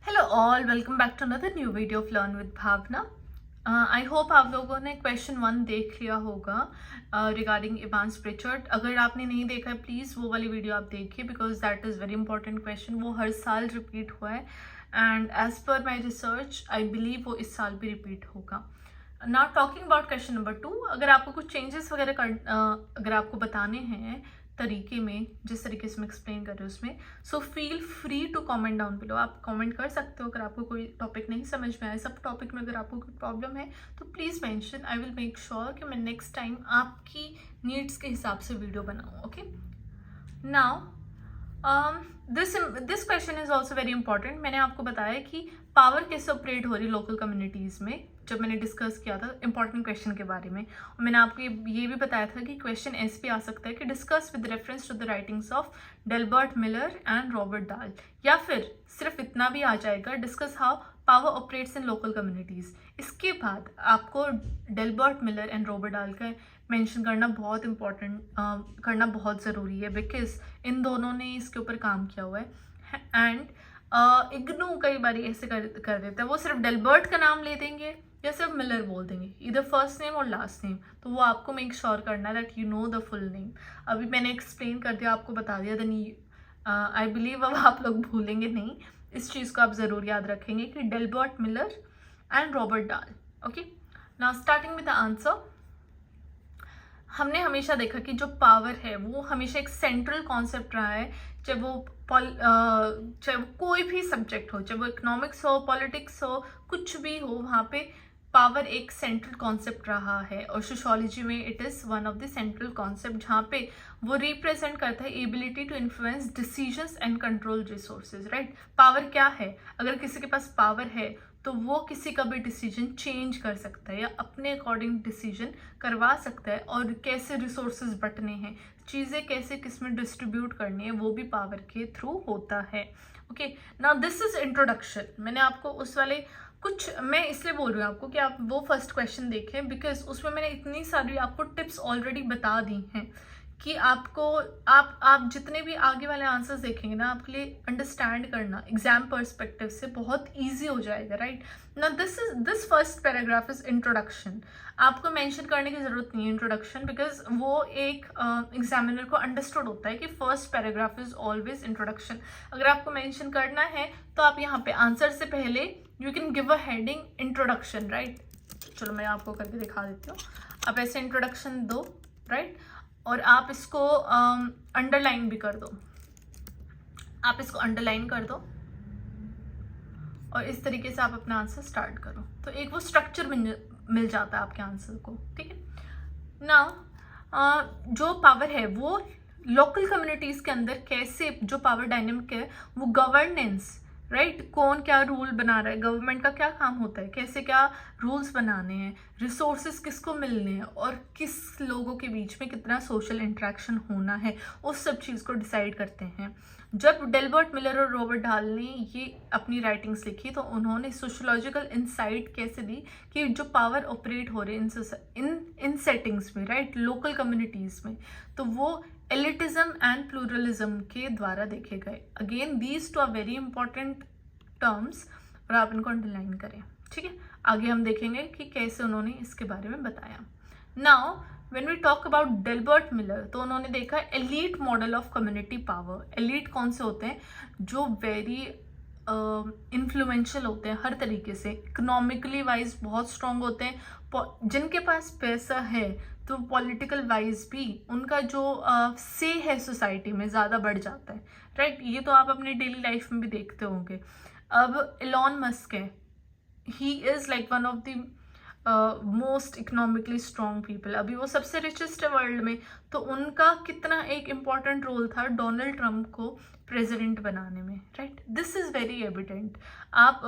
Hello all, welcome back to another new video of learn with Bhavana. I hope आप लोगों ने question 1 देख लिया होगा रिगार्डिंग इवांस प्रिचर्ड। अगर आपने नहीं देखा है प्लीज़ वो वाली वीडियो आप देखिए because that is very important question. वो हर साल रिपीट हुआ है and as per my research I believe वो इस साल भी रिपीट होगा। Now talking about question number 2, अगर आपको कुछ चेंजेस वगैरह अगर आपको बताने हैं तरीके में, जिस तरीके से मैं एक्सप्लेन कर रही हूँ उसमें, so feel free to comment down below. आप कमेंट कर सकते हो अगर आपको कोई टॉपिक नहीं समझ में आए। सब टॉपिक में अगर आपको कोई प्रॉब्लम है तो please mention, I will make sure कि मैं नेक्स्ट टाइम आपकी नीड्स के हिसाब से वीडियो बनाऊँ। Okay, now this question is also very important. मैंने आपको बताया कि पावर कैसे ऑपरेट हो रही लोकल कम्युनिटीज़ में, जब मैंने डिस्कस किया था इंपॉर्टेंट क्वेश्चन के बारे में। और मैंने आपको ये भी बताया था कि क्वेश्चन ऐसे भी आ सकता है कि discuss with reference to the writings of Delbert Miller and Robert Dahl, या फिर सिर्फ इतना भी आ जाएगा, discuss how power operates in local communities. इसके बाद आपको डेलबर्ट मिलर एंड रॉबर्ट डाल का मेंशन करना बहुत इंपॉर्टेंट, करना बहुत ज़रूरी है बिकॉज इन दोनों ने इसके ऊपर काम किया हुआ है। एंड इग्नू कई बार ऐसे कर देता है, वो सिर्फ डेलबर्ट का नाम ले देंगे या सिर्फ मिलर बोल देंगे, इधर फर्स्ट नेम और लास्ट नेम। तो वो आपको मेक श्योर करना है that you know the full name. अभी मैंने एक्सप्लेन कर दिया, आपको बता दिया, देन आई बिलीव अब आप लोग भूलेंगे नहीं। इस चीज़ को आप ज़रूर याद रखेंगे कि डेलबर्ट मिलर एंड रॉबर्ट डाल। Okay, now starting with the answer. हमने हमेशा देखा कि जो पावर है वो हमेशा एक सेंट्रल कॉन्सेप्ट रहा है, चाहे वो कोई भी सब्जेक्ट हो, चाहे वो इकोनॉमिक्स हो, पॉलिटिक्स हो, कुछ भी हो, वहाँ पे पावर एक सेंट्रल कॉन्सेप्ट रहा है। और सोशियोलॉजी में it is one of the central concept जहाँ पे वो रिप्रेजेंट करता है ability to influence decisions and control resources. Right, power क्या है? अगर किसी के पास पावर है तो वो किसी का भी डिसीजन चेंज कर सकता है या अपने अकॉर्डिंग डिसीजन करवा सकता है, और कैसे रिसोर्सेज बंटने हैं, चीज़ें कैसे किस में डिस्ट्रीब्यूट करनी है, वो भी पावर के थ्रू होता है। Okay, now this is introduction. मैंने आपको उस वाले कुछ, मैं इसलिए बोल रही हूँ आपको कि आप वो फर्स्ट क्वेश्चन देखें बिकॉज उसमें मैंने इतनी सारी आपको टिप्स ऑलरेडी बता दी हैं कि आपको आप जितने भी आगे वाले आंसर्स देखेंगे ना, आपके लिए अंडरस्टैंड करना एग्जाम पर्सपेक्टिव से बहुत इजी हो जाएगा। राइट, ना this first paragraph is introduction. आपको मेंशन करने की जरूरत नहीं है इंट्रोडक्शन बिकॉज वो एक एग्जामिनर को अंडरस्टूड होता है कि first paragraph is always introduction. अगर आपको मेंशन करना है तो आप यहाँ पे आंसर से पहले you can give a heading introduction. Right, चलो मैं आपको करके दिखा देती हूँ। आप ऐसे इंट्रोडक्शन दो, राइट, और आप इसको अंडरलाइन भी कर दो। आप इसको अंडरलाइन कर दो और इस तरीके से आप अपना आंसर स्टार्ट करो, तो एक वो स्ट्रक्चर मिल जाता है आपके आंसर को। ठीक है, नाउ जो पावर है वो लोकल कम्युनिटीज के अंदर कैसे, जो पावर डायनेमिक है वो गवर्नेंस, राइट, कौन क्या रूल बना रहा है, गवर्नमेंट का क्या काम होता है, कैसे क्या रूल्स बनाने हैं, रिसोर्सेज किसको मिलने हैं, और किस लोगों के बीच में कितना सोशल इंटरेक्शन होना है, उस सब चीज़ को डिसाइड करते हैं। जब डेलबर्ट मिलर और रॉबर्ट डाल ने ये अपनी राइटिंग्स लिखी तो उन्होंने सोशोलॉजिकल इंसाइट कैसे दी कि जो पावर ऑपरेट हो रहे इन सेटिंग्स में, राइट, लोकल कम्युनिटीज़ में, तो वो एलिटिज्म एंड प्लूरलिज्म के द्वारा देखे गए। Again these two are very important terms और आप इनको अंडरलाइन करें। ठीक है, आगे हम देखेंगे कि कैसे उन्होंने इसके बारे में बताया। Now when we talk about Delbert Miller, तो उन्होंने देखा elite model of community power. Elite कौन से होते हैं? जो वेरी इन्फ्लुएंशियल होते हैं हर तरीके से, इकोनॉमिकली वाइज बहुत स्ट्रांग होते हैं, जिनके पास पैसा है तो पॉलिटिकल वाइज भी उनका जो से है सोसाइटी में ज़्यादा बढ़ जाता है। राइट, ये तो आप अपनी डेली लाइफ में भी देखते होंगे। अब एलॉन मस्क है, he is like one of the most economically strong people. अभी वो सबसे रिचेस्ट है वर्ल्ड में, तो उनका कितना एक इम्पॉर्टेंट रोल था डोनाल्ड ट्रंप को प्रेसिडेंट बनाने में। Right, this is very evident. आप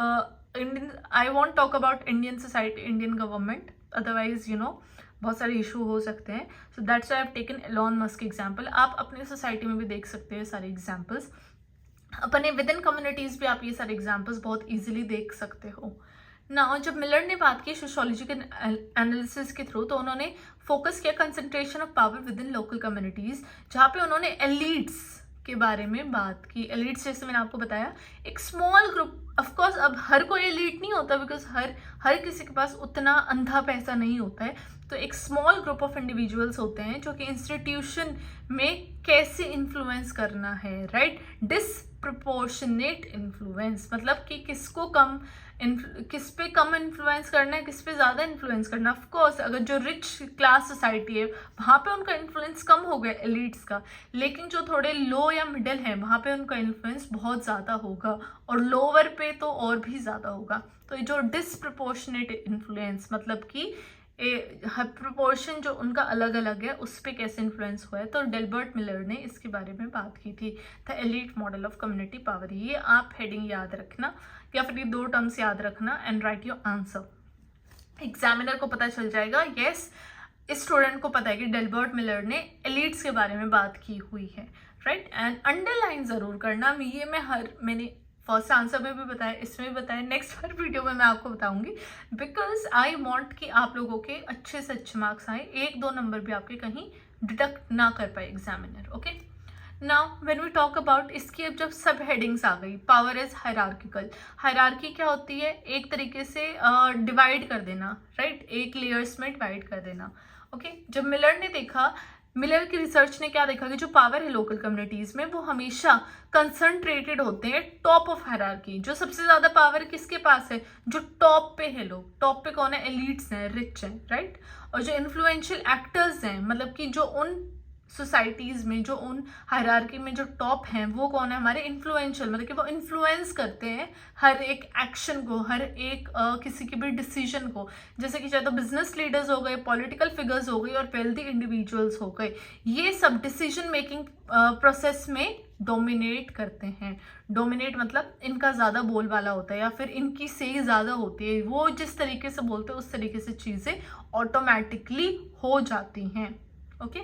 Indian, I want talk about Indian society, Indian government, otherwise you know बहुत सारे इशू हो सकते हैं। So that's I have taken Elon Musk example. आप अपनी सोसाइटी में भी देख सकते हैं सारे एग्जाम्पल्स, अपने विद इन कम्युनिटीज़ भी आप ये सारे एग्जाम्पल्स बहुत ईजिली देख सकते हो। ना जब मिलर ने बात की सोशियोलॉजिकल एनालिसिस के थ्रू, तो उन्होंने फोकस किया concentration of power with in local communities, जहाँ पे उन्होंने एलीट्स के बारे में बात की। एलिट्स जैसे मैंने आपको बताया एक स्मॉल ग्रुप, ऑफ कोर्स अब हर कोई एलिट नहीं होता बिकॉज हर किसी के पास उतना अंधा पैसा नहीं होता है, तो एक स्मॉल ग्रुप ऑफ इंडिविजुअल्स होते हैं जो कि इंस्टीट्यूशन में कैसे इन्फ्लुएंस करना है, राइट। डिसप्रपोर्शनेट इन्फ्लुएंस मतलब कि किस पे कम इन्फ्लुएंस करना है, किस पे ज़्यादा इन्फ्लुएंस करना। ऑफ कोर्स अगर जो रिच क्लास सोसाइटी है वहाँ पे उनका इन्फ्लुएंस कम हो गया एलिट्स का, लेकिन जो थोड़े लो या मिडिल है वहाँ पे उनका इन्फ्लुएंस बहुत ज़्यादा होगा, और लोअर पे तो और भी ज़्यादा होगा। तो ये जो डिसप्रपोर्शनेट इन्फ्लुएंस मतलब कि हर प्रोपोर्शन जो उनका अलग अलग है उस पर कैसे इन्फ्लुएंस हुआ है, तो डेल्बर्ट मिलर ने इसके बारे में बात की थी। The elite model of community power, ये आप हेडिंग याद रखना या फिर ये 2 टर्म्स याद रखना and right your answer. Examiner को पता चल जाएगा यस इस स्टूडेंट को पता है कि डेल्बर्ट मिलर ने एलीट्स के बारे में बात की हुई है, राइट। एंड अंडरलाइन ज़रूर करना, ये मैंने फर्स्ट आंसर में भी बताया, इसमें भी बताया, नेक्स्ट हर वीडियो में मैं आपको बताऊंगी बिकॉज आई वांट कि आप लोगों के अच्छे से अच्छे मार्क्स आए, 1-2 नंबर भी आपके कहीं डिडक्ट ना कर पाए examiner. Okay, now when we talk about इसकी अब जब सब हेडिंग्स आ गई, पावर इज हायरार्किकल। हायरार्की क्या होती है, एक तरीके से डिवाइड कर देना, राइट, एक लेयर्स में डिवाइड कर देना। ओके, जब मिलर की रिसर्च ने क्या देखा कि जो पावर है लोकल कम्युनिटीज में वो हमेशा कंसंट्रेटेड होते हैं टॉप ऑफ हायरार्की। जो सबसे ज्यादा पावर किसके पास है, जो टॉप पे है लोग, टॉप पे कौन है, एलिट्स हैं, रिच हैं, राइट। और जो इन्फ्लुएंशियल एक्टर्स हैं मतलब कि जो उन सोसाइटीज में, जो उन हायरार्की में जो टॉप हैं वो कौन है, हमारे इन्फ्लुएंशियल, मतलब कि वो इन्फ्लुएंस करते हैं हर एक एक्शन को, हर एक किसी के भी डिसीजन को। जैसे कि चाहे तो बिजनेस लीडर्स हो गए, पॉलिटिकल फिगर्स हो गई और वेल्दी इंडिविजुअल्स हो गए, ये सब डिसीजन मेकिंग प्रोसेस में डोमिनेट करते हैं। डोमिनेट मतलब इनका ज़्यादा बोलबाला होता है या फिर इनकी सही ज़्यादा होती है, वो जिस तरीके से बोलते हैं उस तरीके से चीज़ें ऑटोमेटिकली हो जाती हैं। Okay,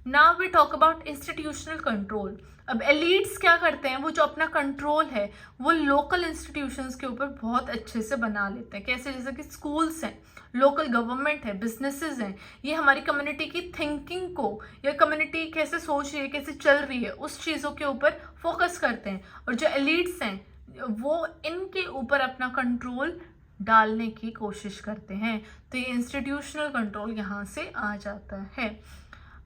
now we talk about institutional control. अब एलिट्स क्या करते हैं, वो जो अपना कंट्रोल है वो लोकल इंस्टीट्यूशंस के ऊपर बहुत अच्छे से बना लेते हैं। कैसे, जैसे कि स्कूल्स हैं, लोकल गवर्नमेंट है, बिजनेसेस हैं, ये हमारी कम्युनिटी की थिंकिंग को या कम्युनिटी कैसे सोच रही है, कैसे चल रही है, उस चीज़ों के ऊपर फोकस करते हैं। और जो एलिट्स हैं वो इनके ऊपर अपना कंट्रोल डालने की कोशिश करते हैं। तो ये इंस्टीट्यूशनल कंट्रोल यहाँ से आ जाता है।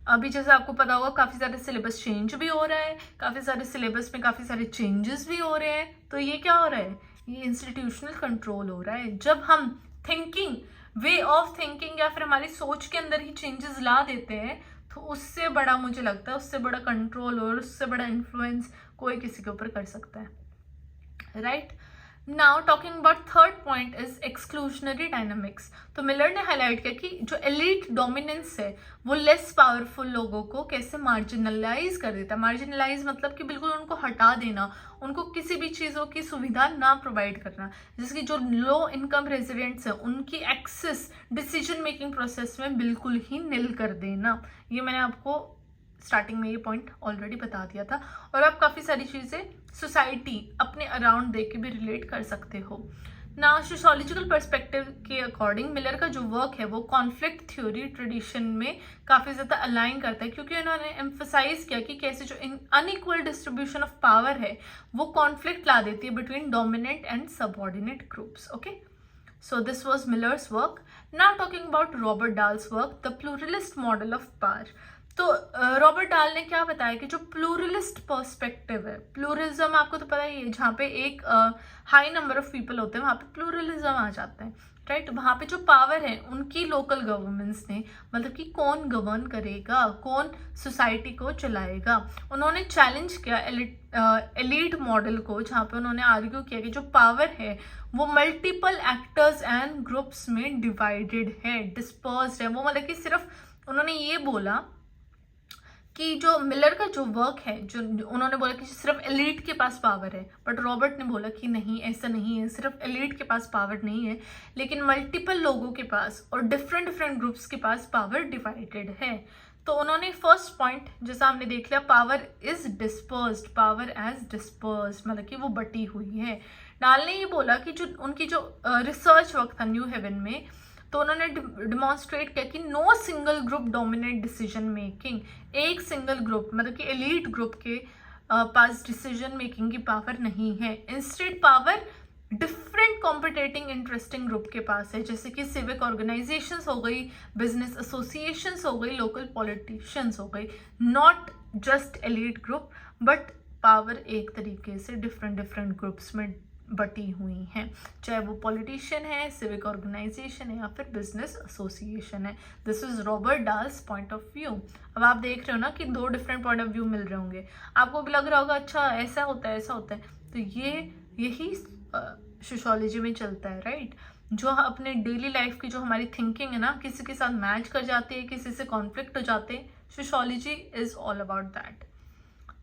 अभी जैसे आपको पता होगा काफ़ी सारे सिलेबस चेंज भी हो रहा है, काफ़ी सारे सिलेबस में काफ़ी सारे चेंजेस भी हो रहे हैं, तो ये क्या हो रहा है, ये इंस्टीट्यूशनल कंट्रोल हो रहा है। जब हम थिंकिंग, वे ऑफ थिंकिंग या फिर हमारी सोच के अंदर ही चेंजेस ला देते हैं, तो उससे बड़ा मुझे लगता है, उससे बड़ा कंट्रोल और उससे बड़ा इन्फ्लुएंस कोई किसी के ऊपर कर सकता है, right. Now talking about third point is exclusionary dynamics. तो मिलर ने हाईलाइट किया कि जो एलीट डोमिनेंस है वो लेस पावरफुल लोगों को कैसे मार्जिनलाइज कर देता है। मार्जिनलाइज मतलब कि बिल्कुल उनको हटा देना, उनको किसी भी चीज़ों की सुविधा ना प्रोवाइड करना। जैसे कि जो लो इनकम रेजिडेंट्स हैं उनकी एक्सेस डिसीजन मेकिंग प्रोसेस में बिल्कुल ही निल कर देना। ये मैंने आपको स्टार्टिंग में ये पॉइंट ऑलरेडी बता दिया था, और आप काफ़ी सारी चीज़ें सोसाइटी अपने अराउंड देख के भी रिलेट कर सकते हो ना। सोशियोलॉजिकल पर्सपेक्टिव के अकॉर्डिंग मिलर का जो वर्क है वो कॉन्फ्लिक्ट थ्योरी ट्रेडिशन में काफ़ी ज़्यादा अलाइन करता है, क्योंकि उन्होंने एम्फसाइज किया कि कैसे जो अनइक्वल डिस्ट्रीब्यूशन ऑफ पावर है वो कॉन्फ्लिक्ट ला देती है between dominant and subordinate groups. Okay, so this was Miller's work. Now talking about Robert Dahl's work, the pluralist model of power. तो रॉबर्ट डाल ने क्या बताया कि जो प्लूरलिस्ट पर्सपेक्टिव है, प्लूरलिज्म आपको तो पता ही है, जहाँ पे एक हाई नंबर ऑफ पीपल होते हैं वहाँ पे प्लूरलिज्म आ जाता है, राइट। वहाँ पे जो पावर है उनकी लोकल गवर्नमेंट्स ने, मतलब कि कौन गवर्न करेगा, कौन सोसाइटी को चलाएगा, उन्होंने चैलेंज किया एलीट मॉडल को, जहाँ पे उन्होंने आर्ग्यू किया कि जो पावर है वो मल्टीपल एक्टर्स एंड ग्रुप्स में डिवाइडेड है, डिस्पर्स्ड है। वो मतलब कि सिर्फ उन्होंने ये बोला कि जो मिलर का जो वर्क है, जो उन्होंने बोला कि सिर्फ एलीट के पास पावर है, बट रॉबर्ट ने बोला कि नहीं, ऐसा नहीं है, सिर्फ एलीट के पास पावर नहीं है, लेकिन मल्टीपल लोगों के पास और डिफरेंट ग्रुप्स के पास पावर डिवाइडेड है। तो उन्होंने फर्स्ट पॉइंट जैसा हमने देख लिया, power is dispersed, power as dispersed मतलब कि वो बटी हुई है। डाल ने ये बोला कि जो उनकी जो रिसर्च वर्क था न्यू हेवन में, तो उन्होंने डिमॉन्स्ट्रेट किया कि no single group dominate decision making. एक सिंगल ग्रुप मतलब कि एलीट ग्रुप के पास डिसीजन मेकिंग की पावर नहीं है। Instead power different competing interesting group के पास है, जैसे कि सिविक ऑर्गेनाइजेशंस हो गई, बिजनेस एसोसिएशंस हो गई, लोकल पॉलिटिशियंस हो गई। Not just elite group, but power एक तरीके से डिफरेंट ग्रुप्स में बटी हुई हैं, चाहे वो पॉलिटिशियन है, सिविक ऑर्गेनाइजेशन है या फिर बिजनेस एसोसिएशन है। This is Robert dals point of view. अब आप देख रहे हो ना कि दो डिफरेंट पॉइंट ऑफ व्यू मिल रहे होंगे, आपको भी लग रहा होगा अच्छा ऐसा होता है ऐसा होता है। तो यही सोशियोलॉजी में चलता है, राइट? जो अपने डेली लाइफ की जो हमारी थिंकिंग है ना, किसी के साथ मैच कर जाती है, किसी से कॉन्फ्लिक्ट हो जाते हैं। Sociology is all about that.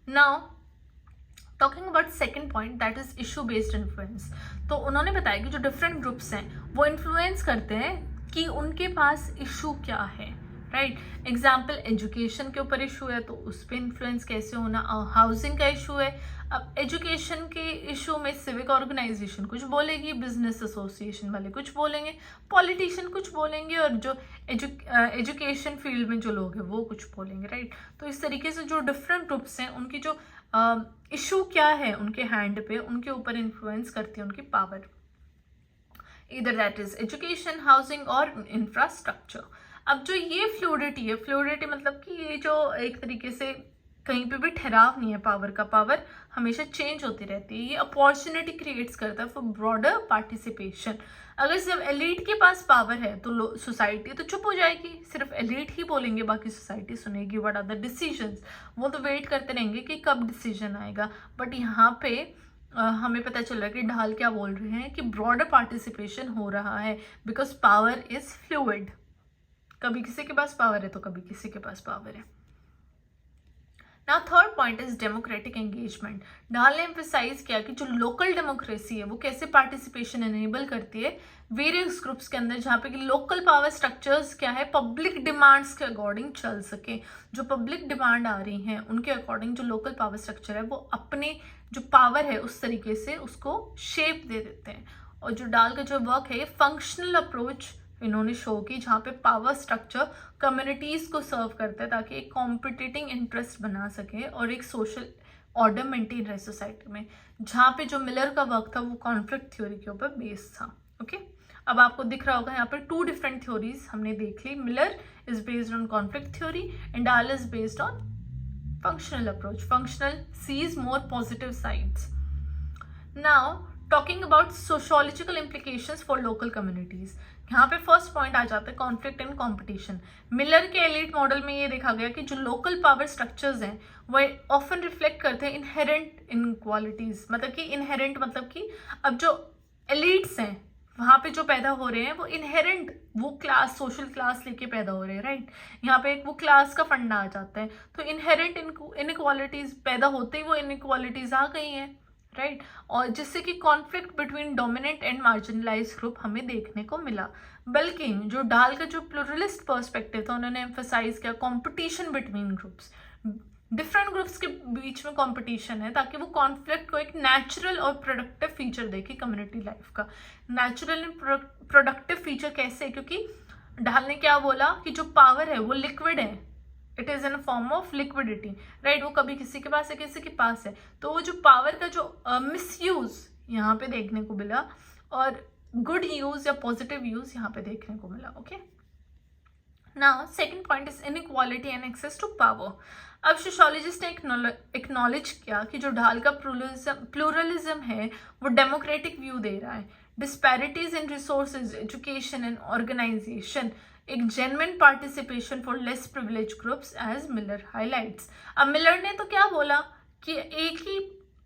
Now talking about second point, that is issue based influence. तो उन्होंने बताया कि जो डिफरेंट ग्रुप्स हैं वो इन्फ्लुएंस करते हैं कि उनके पास इशू क्या है, राइट? एग्जाम्पल, एजुकेशन के ऊपर इशू है तो उस पर इन्फ्लुएंस कैसे होना। हाउसिंग का इशू है, अब एजुकेशन के इशू में सिविक ऑर्गेनाइजेशन कुछ बोलेगी, बिजनेस एसोसिएशन वाले कुछ बोलेंगे, पॉलिटिशियन कुछ बोलेंगे, और जो एजुकेशन फील्ड में जो लोग हैं वो कुछ बोलेंगे, राइट? तो इस तरीके से जो डिफरेंट ग्रुप्स हैं उनकी जो इशू क्या है उनके हैंड पे, उनके ऊपर इन्फ्लुएंस करती है उनकी पावर। इधर दैट इज एजुकेशन, हाउसिंग और इंफ्रास्ट्रक्चर। अब जो ये फ्लूइडिटी है, फ्लूइडिटी मतलब कि ये जो एक तरीके से कहीं पे भी ठहराव नहीं है पावर का, पावर हमेशा चेंज होती रहती है। ये अपॉर्चुनिटी क्रिएट्स करता है फॉर ब्रॉडर पार्टिसिपेशन। अगर सिर्फ एलीट के पास पावर है तो सोसाइटी तो चुप हो जाएगी, सिर्फ एलीट ही बोलेंगे, बाकी सोसाइटी सुनेगी। व्हाट आर द डिसीजंस, वो तो वेट करते रहेंगे कि कब डिसीजन आएगा। बट यहाँ पे हमें पता चल रहा है कि ढाल क्या बोल रहे हैं कि ब्रॉडर पार्टिसिपेशन हो रहा है, बिकॉज पावर इज फ्लूइड। कभी किसी के पास पावर है तो कभी किसी के पास पावर है। Now third point is democratic engagement. ढाल ने एम्फेसाइज किया कि जो लोकल डेमोक्रेसी है वो कैसे पार्टिसिपेशन एनेबल करती है वेरियस ग्रुप्स के अंदर, जहाँ पे कि लोकल पावर स्ट्रक्चर्स क्या है, पब्लिक डिमांड्स के अकॉर्डिंग चल सके। जो पब्लिक डिमांड आ रही हैं उनके अकॉर्डिंग जो लोकल पावर स्ट्रक्चर है वो अपने जो पावर है उस तरीके से उसको शेप दे देते हैं। और जो डाल का जो वर्क है ये फंक्शनल अप्रोच इन्होंने शो की, जहाँ पे पावर स्ट्रक्चर कम्युनिटीज को सर्व करता है ताकि एक कॉम्पिटिटिंग इंटरेस्ट बना सके और एक सोशल ऑर्डर मेंटेन रहे सोसाइटी में। जहाँ पे जो मिलर का वर्क था वो कॉन्फ्लिक्ट थ्योरी के ऊपर बेस्ड था। ओके, अब आपको दिख रहा होगा यहाँ पर टू डिफरेंट थ्योरीज हमने देख ली। Miller is based on conflict theory and Dahl is based on functional approach. Functional sees more positive sides. Now talking about sociological implications for local communities. यहाँ पे फर्स्ट पॉइंट आ जाता है conflict and competition. Miller के elite model में ये देखा गया कि जो लोकल पावर स्ट्रक्चर्स हैं वो ऑफन रिफ्लेक्ट करते हैं इनहेरेंट इनक्वालिटीज। मतलब कि इनहेरेंट मतलब कि अब जो एलीट्स हैं वहाँ पे जो पैदा हो रहे हैं वो इनहेरेंट वो क्लास, सोशल क्लास लेके पैदा हो रहे हैं, राइट? यहाँ पे एक वो क्लास का फंडा आ जाता है, तो इनहेरेंट इनइक्वालिटीज पैदा होते ही वो इनइक्वालिटीज आ गई हैं, राइट? और जिससे कि conflict between dominant and marginalize group हमें देखने को मिला। बल्कि जो डाल का जो प्लूरलिस्ट पर्सपेक्टिव था उन्होंने एम्फसाइज किया competition between groups, different groups के बीच में कंपटीशन है ताकि वो कॉन्फ्लिक्ट को एक नेचुरल और प्रोडक्टिव फीचर देखे कम्युनिटी लाइफ का। नेचुरल एंड प्रोडक्टिव फीचर कैसे? क्योंकि ढाल ने क्या बोला कि जो पावर है वो लिक्विड है, it is in form of liquidity, right? वो कभी किसी के पास है किसी के पास है, तो वो जो पावर का जो मिसयूज यहाँ पे देखने को मिला और गुड यूज या पॉजिटिव यूज यहाँ पे देखने को मिला। Okay, now second point is inequality and access to power. अब सोशियोलॉजिस्ट ने एक्नॉलेज किया कि जो ढाल का प्लूरलिज्म है वो डेमोक्रेटिक व्यू दे रहा है। Disparities in resources, education and organisation, एक genuine participation for less privilege groups as Miller highlights. अब मिलर ने तो क्या बोला कि एक ही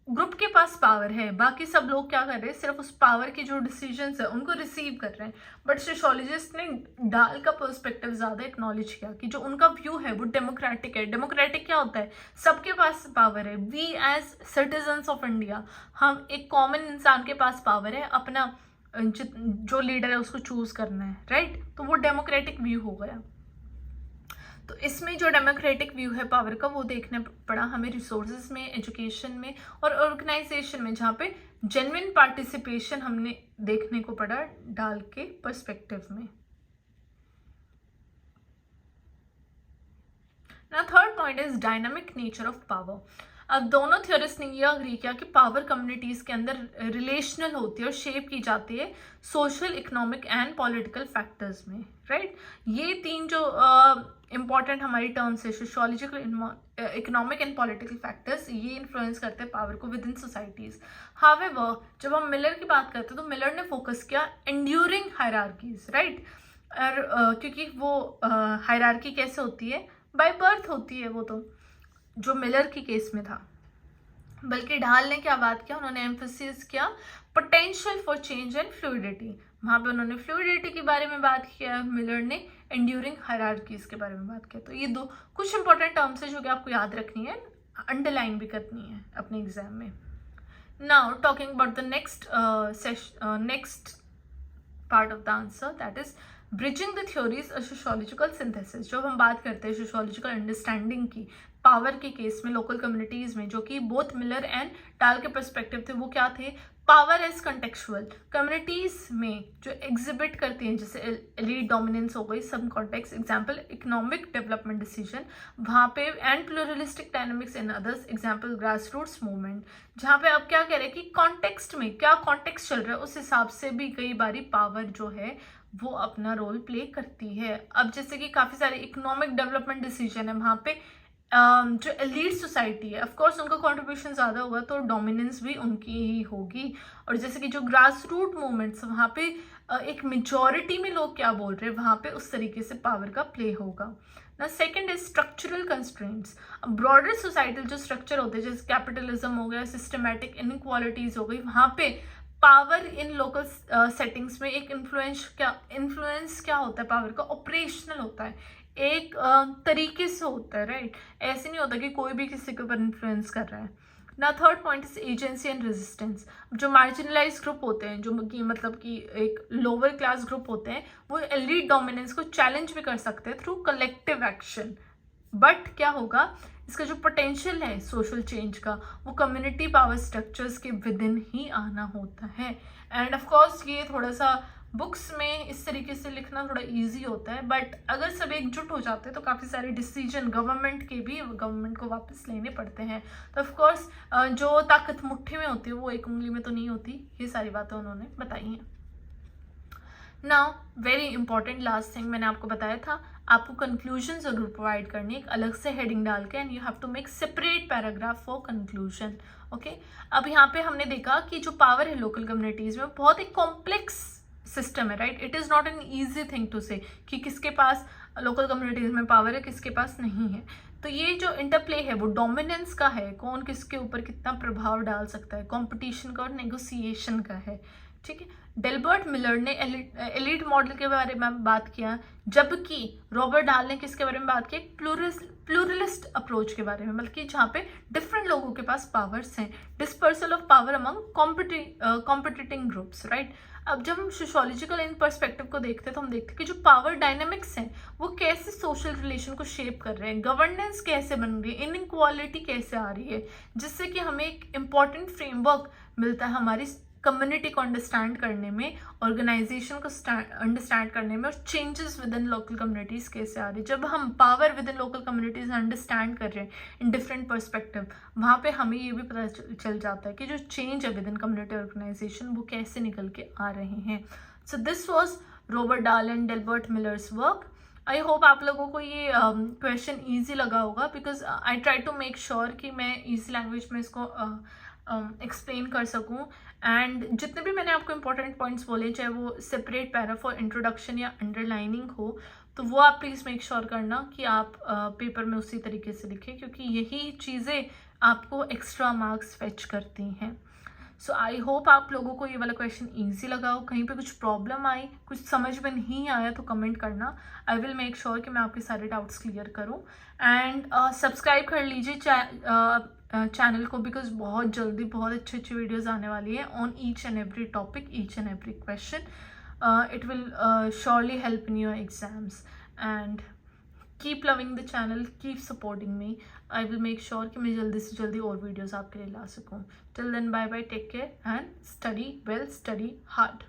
ग्रुप के पास पावर है, बाकी सब लोग क्या कर रहे हैं, सिर्फ उस पावर के जो डिसीजंस है उनको रिसीव कर रहे हैं। बट सोशियोलॉजिस्ट ने डाल का पर्सपेक्टिव ज्यादा एक्नॉलेज किया कि जो उनका व्यू है वो डेमोक्रेटिक है। डेमोक्रेटिक क्या होता है? सबके पास पावर है। We as citizens of India, हम एक कॉमन इंसान के पास पावर है अपना जो लीडर है उसको चूज करना है, राइट? तो वो डेमोक्रेटिक व्यू हो गया। तो इसमें जो डेमोक्रेटिक व्यू है पावर का वो देखने पड़ा हमें रिसोर्सेज में, एजुकेशन में और ऑर्गेनाइजेशन में, जहाँ पे जेन्युइन पार्टिसिपेशन हमने देखने को पड़ा डाल के पर्सपेक्टिव में। ना third point is dynamic nature of power. अब दोनों थियोरिस्ट ने ये अग्री किया कि पावर कम्युनिटीज के अंदर रिलेशनल होती है और शेप की जाती है social, economic and political factors में, राइट। ये तीन जो इंपॉर्टेंट हमारी टर्म्स है, sociological, economic and political factors, ये इन्फ्लुएंस करते हैं पावर को विद इन सोसाइटीज। हावेवर जब हम मिलर की बात करते हैं तो मिलर ने फोकस किया एंड्यूरिंग हायरार्कीज, राइट। और क्योंकि वो हायरार्की कैसे होती है, बाय बर्थ होती है वो, तो जो मिलर की केस में था। बल्कि ढाल ने क्या बात किया, उन्होंने एम्फेसिस किया potential for change and fluidity. वहां पे उन्होंने फ्लूइडिटी के बारे में बात किया, मिलर ने एंड्यूरिंग हायरार्कीज के बारे में बात किया। तो ये दो कुछ इंपॉर्टेंट टर्म्स है जो कि आपको याद रखनी है, अंडरलाइन भी करनी है अपने एग्जाम में। Now talking about the next part of the answer, that is bridging the theories a sociological synthesis. जब हम बात करते हैं सोशियोलॉजिकल अंडरस्टैंडिंग की पावर के केस में लोकल कम्युनिटीज में, जो कि बोथ मिलर एंड डाल के पर्सपेक्टिव थे, वो क्या थे, पावर एज कंटेक्चुअल कम्युनिटीज में जो एग्जिबिट करती हैं, जैसे एलीट डोमिनेंस हो गई, सब context, example economic development decision वहाँ पे, and pluralistic dynamics in others, example grass roots movement, जहाँ पे अब क्या कह रहे हैं कि कॉन्टेक्स्ट में क्या कॉन्टेक्स्ट चल रहा है उस हिसाब से भी कई बारी पावर जो है वो अपना रोल प्ले करती है। अब जैसे कि काफ़ी सारे इकोनॉमिक डेवलपमेंट डिसीजन है, वहाँ पे जो एलीट सोसाइटी है, ऑफकोर्स उनका कंट्रीब्यूशन ज़्यादा होगा तो डोमिनेंस भी उनकी ही होगी। और जैसे कि जो ग्रास रूट मूवमेंट्स, वहाँ पे एक मेजॉरिटी में लोग क्या बोल रहे हैं, वहाँ पे उस तरीके से पावर का प्ले होगा ना। Second is structural constraints. Broader societal जो स्ट्रक्चर होते हैं, जैसे कैपिटलिज्म हो गया, सिस्टमैटिक इनइक्वालिटीज हो गई, वहाँ पे पावर इन लोकल सेटिंग्स में एक इन्फ्लुएंस क्या होता है, पावर का ऑपरेशनल होता है, एक तरीके से होता है, राइट। ऐसे नहीं होता कि कोई भी किसी के ऊपर इन्फ्लुएंस कर रहा है ना। Third point is agency and resistance. जो मार्जिनलाइज ग्रुप होते हैं, जो मतलब कि एक लोअर क्लास ग्रुप होते हैं, वो एलीट डोमिनेंस को चैलेंज भी कर सकते हैं थ्रू कलेक्टिव एक्शन। बट क्या होगा, इसका जो पोटेंशियल है सोशल चेंज का, वो कम्युनिटी पावर स्ट्रक्चर्स के विद इन ही आना होता है। एंड ऑफ कोर्स ये थोड़ा सा बुक्स में इस तरीके से लिखना थोड़ा इजी होता है, बट अगर सब एकजुट हो जाते हैं तो काफ़ी सारे डिसीजन गवर्नमेंट को वापस लेने पड़ते हैं। तो ऑफ कोर्स जो ताकत मुट्ठी में होती है वो एक उंगली में तो नहीं होती, ये सारी बातें उन्होंने बताई हैं। Now very important last thing, मैंने आपको बताया था आपको कंक्लूजन जरूर प्रोवाइड करनी है, एक अलग से हेडिंग डाल के, and you have to make separate paragraph for conclusion, okay. अब यहाँ पे हमने देखा कि जो पावर है लोकल कम्युनिटीज में बहुत एक कॉम्प्लेक्स सिस्टम है, right. It is not an easy thing to say कि किसके पास लोकल कम्युनिटीज में पावर है, किसके पास नहीं है। तो ये जो इंटरप्ले है वो डोमिनेंस का है, कौन किसके ऊपर कितना प्रभाव डाल सकता है, कंपटीशन का और नेगोशिएशन का है, ठीक है। डेल्बर्ट मिलर ने एलीट मॉडल के बारे में बात किया, जबकि रॉबर्ट डाल ने किसके बारे में बात की, प्लूरलिस्ट अप्रोच के बारे में, बल्कि जहाँ पे डिफरेंट लोगों के पास पावर्स हैं, dispersal of power among competing groups, right. अब जब हम सोशियोलॉजिकल इन पर्सपेक्टिव को देखते हैं तो हम देखते हैं कि जो पावर डायनामिक्स हैं वो कैसे सोशल रिलेशन को शेप कर रहे हैं, गवर्नेंस कैसे बन रही है, इनइक्वालिटी कैसे आ रही है, जिससे कि हमें एक इम्पॉर्टेंट फ्रेमवर्क मिलता है हमारी कम्युनिटी को अंडरस्टैंड करने में, ऑर्गेनाइजेशन को अंडरस्टैंड करने में, और changes with in local communities कैसे आ रही है। जब हम power with in local communities understand कर रहे हैं इन डिफरेंट पर्सपेक्टिव, वहाँ पे हमें ये भी पता चल जाता है कि जो चेंज है विद इन कम्युनिटी ऑर्गेनाइजेशन वो कैसे निकल के आ रहे हैं। So this was Robert Dahl and Delbert Miller's work. I hope आप लोगों को ये क्वेश्चन ईजी लगा होगा, because I try to make sure कि मैं ईजी लैंग्वेज में इसको एक्सप्लेन कर सकूं। एंड जितने भी मैंने आपको इंपॉर्टेंट पॉइंट्स बोले, चाहे वो सेपरेट पैरा फॉर इंट्रोडक्शन या अंडरलाइनिंग हो, तो वो आप प्लीज़ मेक श्योर करना कि आप पेपर में उसी तरीके से लिखें, क्योंकि यही चीज़ें आपको एक्स्ट्रा मार्क्स फेच करती हैं। सो आई होप आप लोगों को ये वाला क्वेश्चन ईजी लगा हो। कहीं पे कुछ प्रॉब्लम आई, कुछ समझ में नहीं आया तो कमेंट करना, आई विल मेक श्योर कि मैं आपके सारे डाउट्स क्लियर करूँ। एंड सब्सक्राइब कर लीजिए चैनल को, बिकॉज बहुत जल्दी बहुत अच्छी वीडियोस आने वाली है on each and every topic, each and every question. It will surely help in your exams. And keep loving the channel, keep supporting me. I will make sure कि मैं जल्दी से जल्दी और वीडियोस आपके लिए ला सकूँ। Till then bye bye, take care and study well, study hard.